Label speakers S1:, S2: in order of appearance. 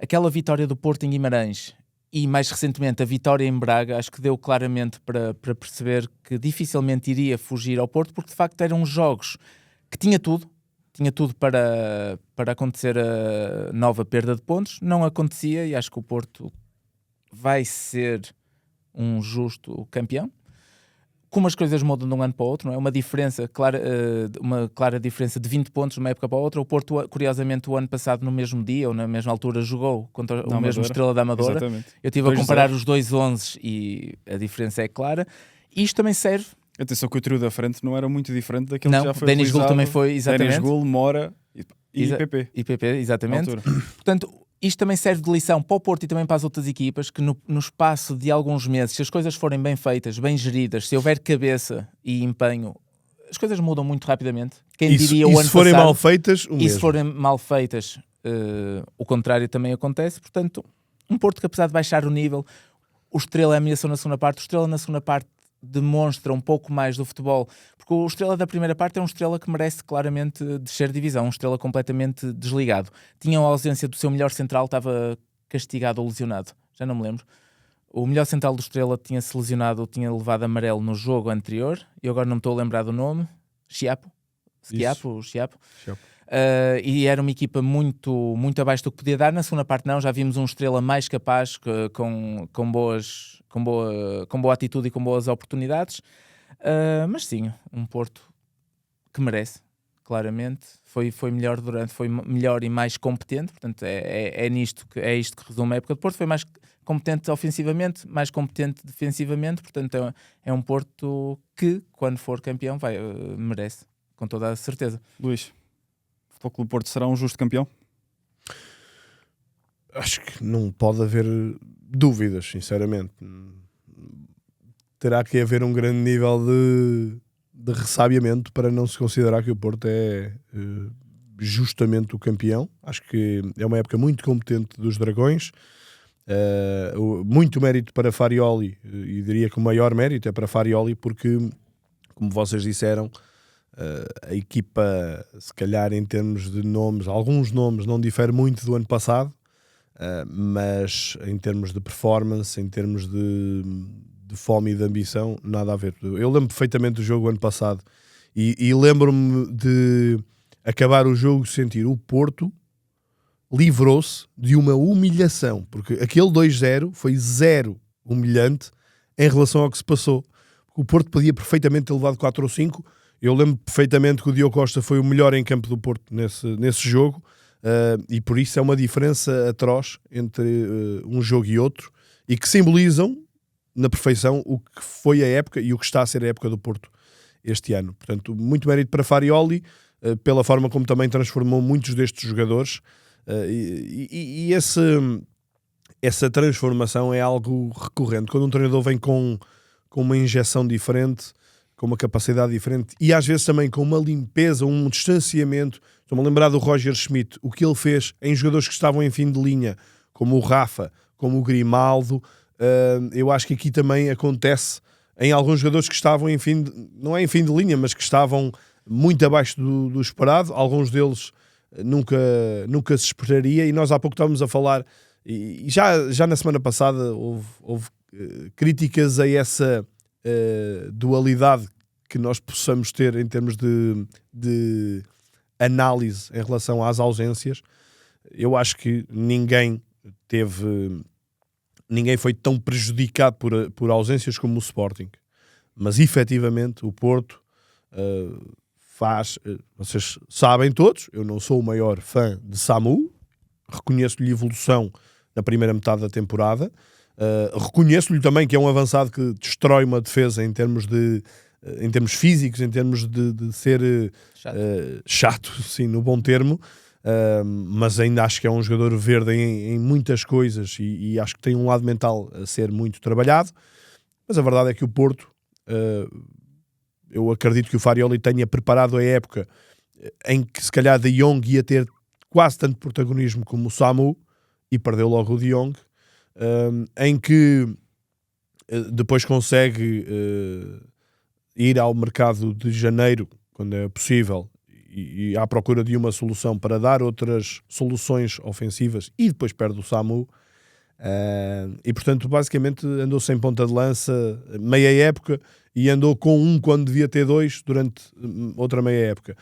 S1: aquela vitória do Porto em Guimarães e mais recentemente a vitória em Braga, acho que deu claramente para perceber que dificilmente iria fugir ao Porto, porque de facto eram jogos que tinha tudo para acontecer a nova perda de pontos, não acontecia e acho que o Porto vai ser um justo campeão. Como as coisas mudam de um ano para o outro, não é? Uma clara diferença de 20 pontos de uma época para a outra. O Porto, curiosamente, o ano passado, no mesmo dia ou na mesma altura, jogou contra o mesmo Estrela da Amadora.
S2: Exatamente.
S1: Eu estive a comparar os dois 11 e a diferença é clara. Isto também serve...
S2: Atenção que o trio da frente não era muito diferente daquele que já foi
S1: Denis
S2: utilizado.
S1: Gul também foi, exatamente.
S2: Denis Gul, Mora e PP.
S1: E PP, exatamente. Portanto, isto também serve de lição para o Porto e também para as outras equipas, que no espaço de alguns meses, se as coisas forem bem feitas, bem geridas, se houver cabeça e empenho, as coisas mudam muito rapidamente. Quem diria o ano
S3: se forem
S1: passado,
S3: mal feitas,
S1: se forem mal feitas, o contrário também acontece. Portanto, um Porto que, apesar de baixar o nível, o Estrela ameaçou na segunda parte, o Estrela na segunda parte demonstra um pouco mais do futebol, porque o Estrela da primeira parte é um Estrela que merece claramente descer divisão, um Estrela completamente desligado. Tinha a ausência do seu melhor central, estava castigado ou lesionado, já não me lembro. O melhor central do Estrela tinha-se lesionado, tinha levado amarelo no jogo anterior, e agora não me estou a lembrar do nome. Chiapo. E era uma equipa muito abaixo do que podia dar. Na segunda parte não, já vimos um Estrela mais capaz, com boa atitude e com boas oportunidades, mas sim, um Porto que merece, claramente. Foi melhor foi melhor e mais competente. Portanto, é isto que resume a época do Porto. Foi mais competente ofensivamente, mais competente defensivamente. Portanto, é um Porto que, quando for campeão, merece, com toda a certeza.
S2: Luís, o Futebol Clube Porto será um justo campeão?
S3: Acho que não pode haver dúvidas, sinceramente. Terá que haver um grande nível de ressabiamento para não se considerar que o Porto é justamente o campeão. Acho que é uma época muito competente dos Dragões. Muito mérito para Farioli, e diria que o maior mérito é para Farioli, porque, como vocês disseram, a equipa, se calhar em termos de nomes, alguns nomes não difere muito do ano passado, mas em termos de performance, em termos de fome e de ambição, nada a ver. Eu lembro perfeitamente do jogo ano passado e lembro-me de acabar o jogo sentir o Porto livrou-se de uma humilhação, porque aquele 2-0 foi zero humilhante em relação ao que se passou. O Porto podia perfeitamente ter levado 4 ou 5. Eu lembro perfeitamente que o Diogo Costa foi o melhor em campo do Porto nesse jogo, e por isso é uma diferença atroz entre um jogo e outro, e que simbolizam na perfeição o que foi a época e o que está a ser a época do Porto este ano. Portanto, muito mérito para Farioli, pela forma como também transformou muitos destes jogadores, e essa transformação é algo recorrente. Quando um treinador vem com uma injeção diferente, com uma capacidade diferente e às vezes também com uma limpeza, um distanciamento. Estou-me a lembrar do Roger Schmidt, o que ele fez em jogadores que estavam em fim de linha, como o Rafa, como o Grimaldo. Eu acho que aqui também acontece em alguns jogadores que estavam não é em fim de linha, mas que estavam muito abaixo do esperado. Alguns deles nunca se esperaria, e nós há pouco estávamos a falar, e já na semana passada houve críticas a essa dualidade que nós possamos ter em termos de análise em relação às ausências. Eu acho que ninguém foi tão prejudicado por ausências como o Sporting, mas efetivamente o Porto vocês sabem todos, eu não sou o maior fã de Samu, reconheço-lhe evolução na primeira metade da temporada, reconheço-lhe também que é um avançado que destrói uma defesa em termos físicos, em termos de ser chato, sim, no bom termo, mas ainda acho que é um jogador verde em muitas coisas, e acho que tem um lado mental a ser muito trabalhado. Mas a verdade é que o Porto, eu acredito que o Farioli tenha preparado a época em que se calhar De Jong ia ter quase tanto protagonismo como o Samu, e perdeu logo o De Jong, em que depois consegue ir ao mercado de janeiro, quando é possível, e à procura de uma solução para dar outras soluções ofensivas, e depois perde o Samu. E portanto basicamente andou sem ponta de lança meia época e andou com um quando devia ter dois durante outra meia época.